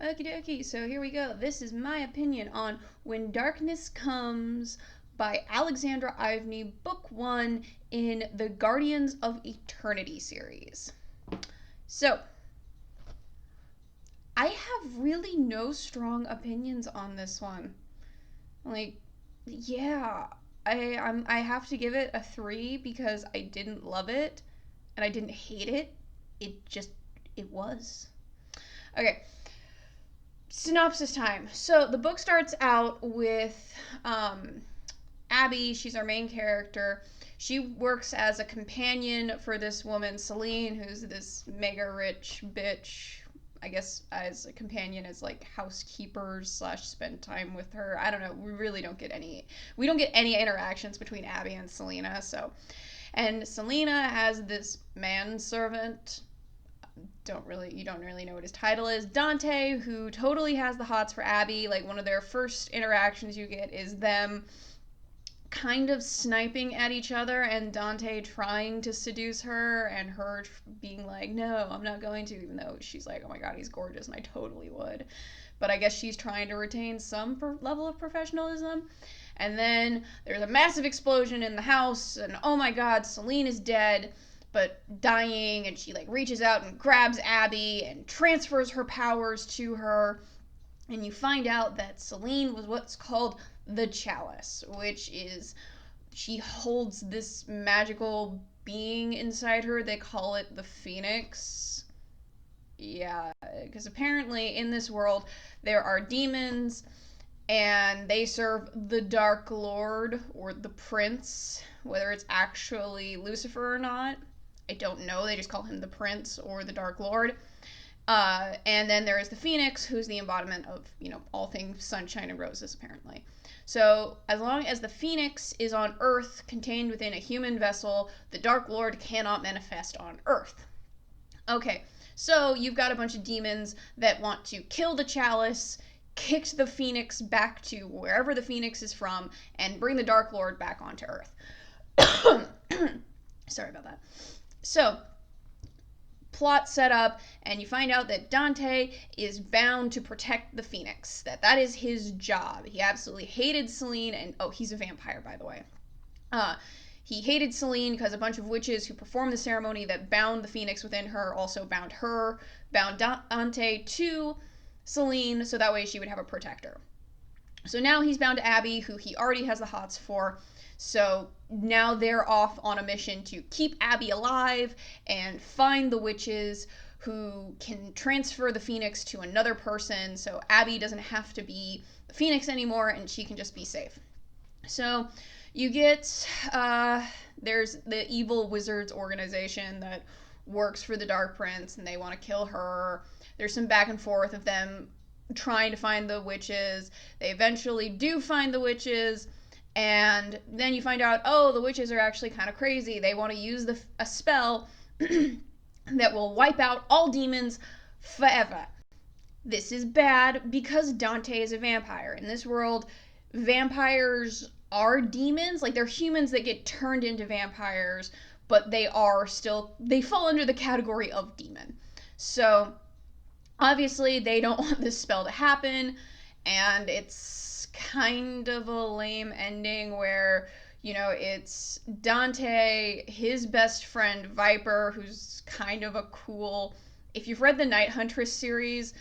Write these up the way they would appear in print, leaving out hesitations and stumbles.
Okie dokie, so here we go. This is my opinion on When Darkness Comes by Alexandra Ivney, Book 1 in the Guardians of Eternity series. So, I have really no strong opinions on this one. Like, yeah, I have to give it a 3 because I didn't love it and I didn't hate it. It was. Okay, synopsis time. So the book starts out with Abby. She's our main character. She works as a companion for this woman, Celine, who's this mega rich bitch. I guess as a companion, as like housekeepers slash spend time with her. I don't know. We really don't get any. We don't get any interactions between Abby and Selena. So, and Selena has this manservant, you don't really know what his title is, Dante, who totally has the hots for Abby. Like, one of their first interactions you get is them kind of sniping at each other and Dante trying to seduce her and her being like, no, I'm not going to, even though she's like, oh my god, he's gorgeous and I totally would. But I guess she's trying to retain some level of professionalism. And then there's a massive explosion in the house, and oh my god, Celine is dead but dying, and she like reaches out and grabs Abby and transfers her powers to her. And you find out that Celine was what's called the Chalice, which is she holds this magical being inside her. They call it the Phoenix. Yeah, because apparently in this world there are demons and they serve the Dark Lord or the Prince, whether it's actually Lucifer or not. I don't know. They just call him the Prince or the Dark Lord. And then there is the Phoenix, who's the embodiment of, all things sunshine and roses, apparently. So, as long as the Phoenix is on Earth, contained within a human vessel, the Dark Lord cannot manifest on Earth. Okay, so you've got a bunch of demons that want to kill the Chalice, kick the Phoenix back to wherever the Phoenix is from, and bring the Dark Lord back onto Earth. Sorry about that. So, plot set up, and you find out that Dante is bound to protect the Phoenix. That is his job. He absolutely hated Celine, and he's a vampire, by the way. He hated Celine because a bunch of witches who performed the ceremony that bound the Phoenix within her also bound Dante to Celine, so that way she would have a protector. So now he's bound to Abby, who he already has the hots for. So now they're off on a mission to keep Abby alive and find the witches who can transfer the Phoenix to another person, so Abby doesn't have to be the Phoenix anymore and she can just be safe. So you get, there's the evil wizards organization that works for the Dark Prince and they want to kill her. There's some back and forth of them trying to find the witches. They eventually do find the witches, and then you find out, the witches are actually kind of crazy. They want to use a spell that will wipe out all demons forever. This is bad because Dante is a vampire. In this world, vampires are demons. Like, they're humans that get turned into vampires, but they fall under the category of demon. So obviously, they don't want this spell to happen, and it's kind of a lame ending where, it's Dante, his best friend, Viper, who's kind of a cool... If you've read the Night Huntress series,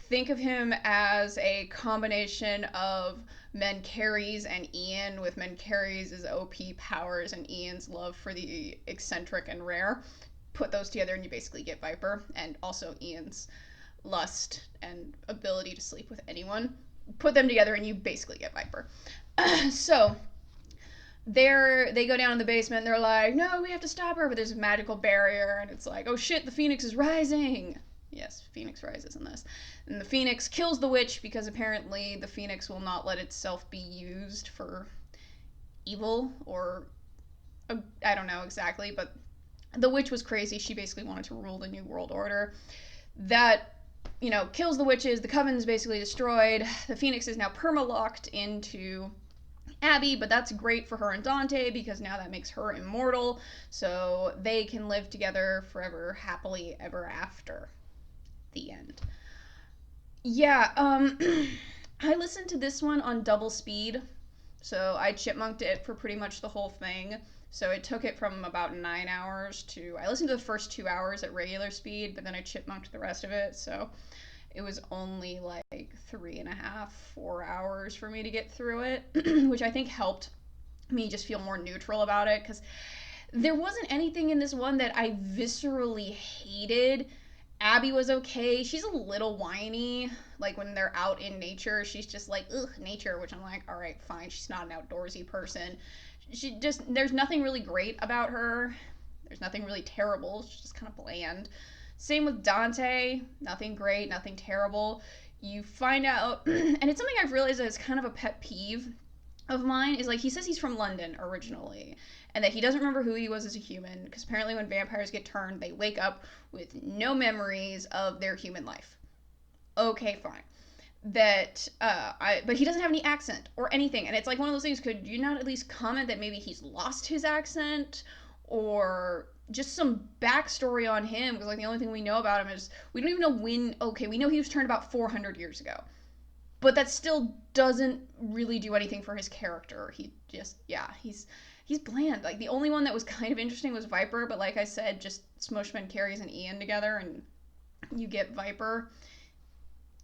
think of him as a combination of Menkeres and Ian, with Menkeres' OP powers and Ian's love for the eccentric and rare. Put those together and you basically get Viper, and also Ian's lust and ability to sleep with anyone. Put them together and you basically get Viper. So they go down in the basement and they're like, no, we have to stop her, but there's a magical barrier, and it's like, oh shit, the Phoenix is rising. Yes, Phoenix rises in this. And the Phoenix kills the witch because apparently the Phoenix will not let itself be used for evil, or I don't know exactly, but the witch was crazy. She basically wanted to rule the New World Order. That kills the witches. The coven is basically destroyed. The Phoenix is now perma-locked into Abby, but that's great for her and Dante because now that makes her immortal, so they can live together forever, happily ever after. The end. Yeah, I listened to this one on double speed, so I chipmunked it for pretty much the whole thing. So it took it from about 9 hours to. I listened to the first 2 hours at regular speed, but then I chipmunked the rest of it. So it was only like 3.5, 4 hours for me to get through it, which I think helped me just feel more neutral about it because there wasn't anything in this one that I viscerally hated. Abby was okay. She's a little whiny. Like when they're out in nature, she's just like, ugh, nature, which I'm like, all right, fine. She's not an outdoorsy person. She just, there's nothing really great about her. There's nothing really terrible. She's just kind of bland. Same with Dante. Nothing great, nothing terrible. You find out, and it's something I've realized that is kind of a pet peeve of mine is like he says he's from London originally and that he doesn't remember who he was as a human because apparently when vampires get turned they wake up with no memories of their human life. Okay, fine. But he doesn't have any accent or anything and it's like one of those things, could you not at least comment that maybe he's lost his accent or just some backstory on him because like the only thing we know about him is we don't even know when. Okay, we know he was turned about 400 years ago, but that still doesn't really do anything for his character. He just, yeah, he's bland. Like the only one that was kind of interesting was Viper, but like I said, just Smushman carries an Ian together and you get Viper.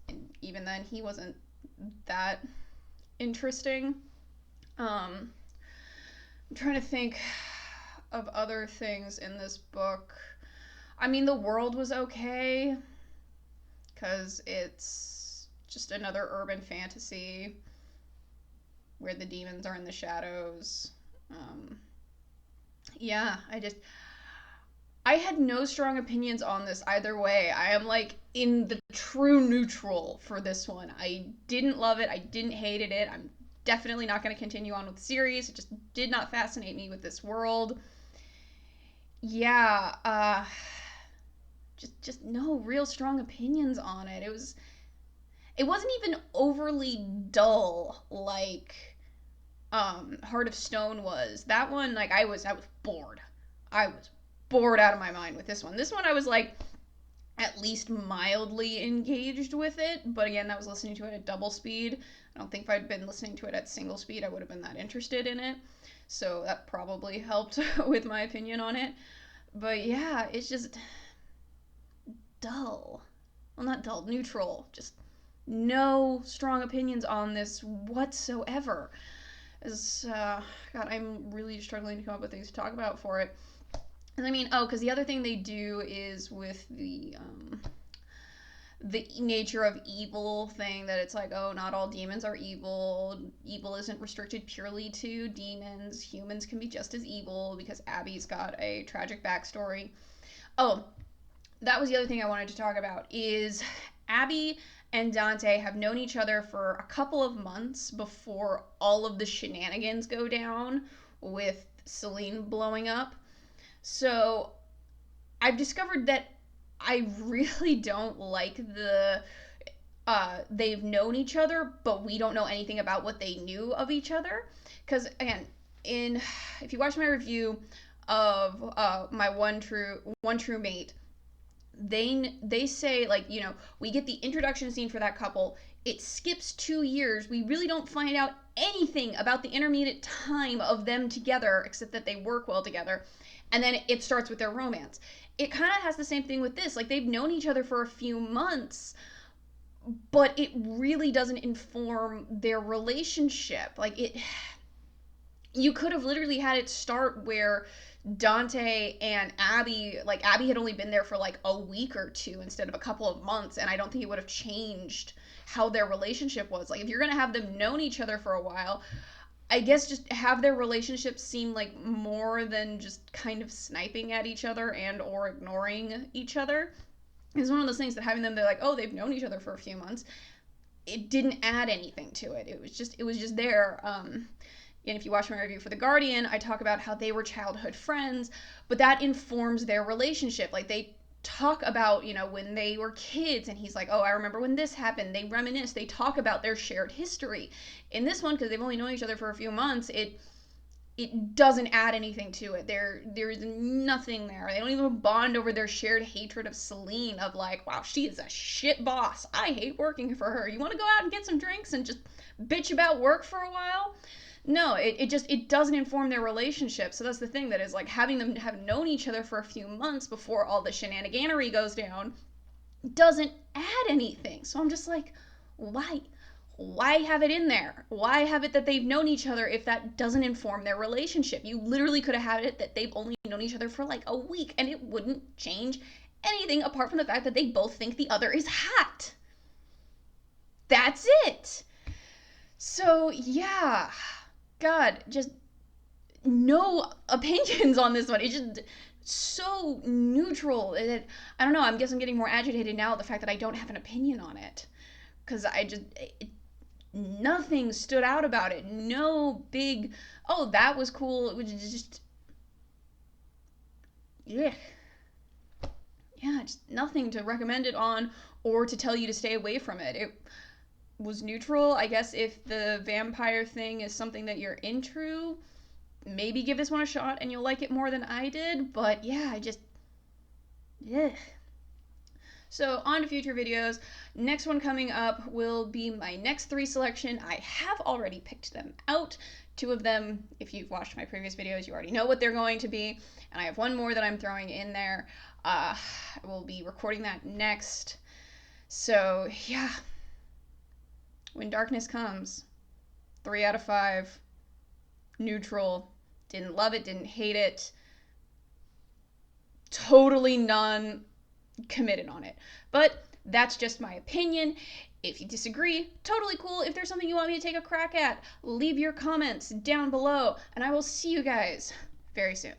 And even then he wasn't that interesting. I'm trying to think of other things in this book. I mean, the world was okay because it's just another urban fantasy where the demons are in the shadows. Um, yeah, I had no strong opinions on this either way. I am like in the true neutral for this one. I didn't love it. I didn't hated it. I'm definitely not going to continue on with the series. It just did not fascinate me with this world. Yeah, just no real strong opinions on it. It wasn't even overly dull like Heart of Stone was. That one, like I was bored. I was bored out of my mind with this one. This one I was like at least mildly engaged with it, but again, that was listening to it at double speed. I don't think if I'd been listening to it at single speed, I would have been that interested in it. So that probably helped with my opinion on it. But yeah, it's just dull. Well, not dull, neutral. Just no strong opinions on this whatsoever. Is God, I'm really struggling to come up with things to talk about for it. And I mean, oh, because the other thing they do is with the nature of evil thing that it's like, oh, not all demons are evil. Evil isn't restricted purely to demons. Humans can be just as evil because Abby's got a tragic backstory. Oh, that was the other thing I wanted to talk about is Abby and Dante have known each other for a couple of months before all of the shenanigans go down with Celine blowing up. So I've discovered that I really don't like they've known each other, but we don't know anything about what they knew of each other. Because again, in if you watch my review of my one true mate, they say like we get the introduction scene for that couple. It skips 2 years. We really don't find out anything about the intermediate time of them together except that they work well together, and then it starts with their romance. It kind of has the same thing with this. Like they've known each other for a few months, but it really doesn't inform their relationship. Like it you could have literally had it start where Dante and Abby, like Abby had only been there for like a week or two instead of a couple of months, and I don't think it would have changed how their relationship was. Like if you're gonna have them known each other for a while, I guess just have their relationship seem like more than just kind of sniping at each other and or ignoring each other. It's one of those things that having them, they're like, oh, they've known each other for a few months. It didn't add anything to it. It was just there. And if you watch my review for The Guardian, I talk about how they were childhood friends, but that informs their relationship. Like they talk about, when they were kids and he's like, oh, I remember when this happened. They reminisce, they talk about their shared history. In this one, because they've only known each other for a few months, it doesn't add anything to it. There's nothing there. They don't even bond over their shared hatred of Celine, of like, wow, she is a shit boss. I hate working for her. You want to go out and get some drinks and just bitch about work for a while? No, it doesn't inform their relationship. So that's the thing, that is like having them have known each other for a few months before all the shenaniganery goes down doesn't add anything. So I'm just like, why? Why have it in there? Why have it that they've known each other if that doesn't inform their relationship? You literally could have had it that they've only known each other for like a week and it wouldn't change anything apart from the fact that they both think the other is hot. That's it. So, yeah. God, just no opinions on this one. It's just so neutral. I don't know. I guess I'm getting more agitated now at the fact that I don't have an opinion on it. Because nothing stood out about it. No big, oh, that was cool. It was just, yeah. Yeah, just nothing to recommend it on or to tell you to stay away from it. It was neutral. I guess if the vampire thing is something that you're into, maybe give this one a shot and you'll like it more than I did. But yeah, yeah. So on to future videos. Next one coming up will be my next 3 selection. I have already picked them out. 2 of them, if you've watched my previous videos, you already know what they're going to be. And I have 1 more that I'm throwing in there. I will be recording that next. So yeah. When Darkness Comes, 3 out of 5. Neutral. Didn't love it, didn't hate it. Totally non-committed on it. But that's just my opinion. If you disagree, totally cool. If there's something you want me to take a crack at, leave your comments down below, and I will see you guys very soon.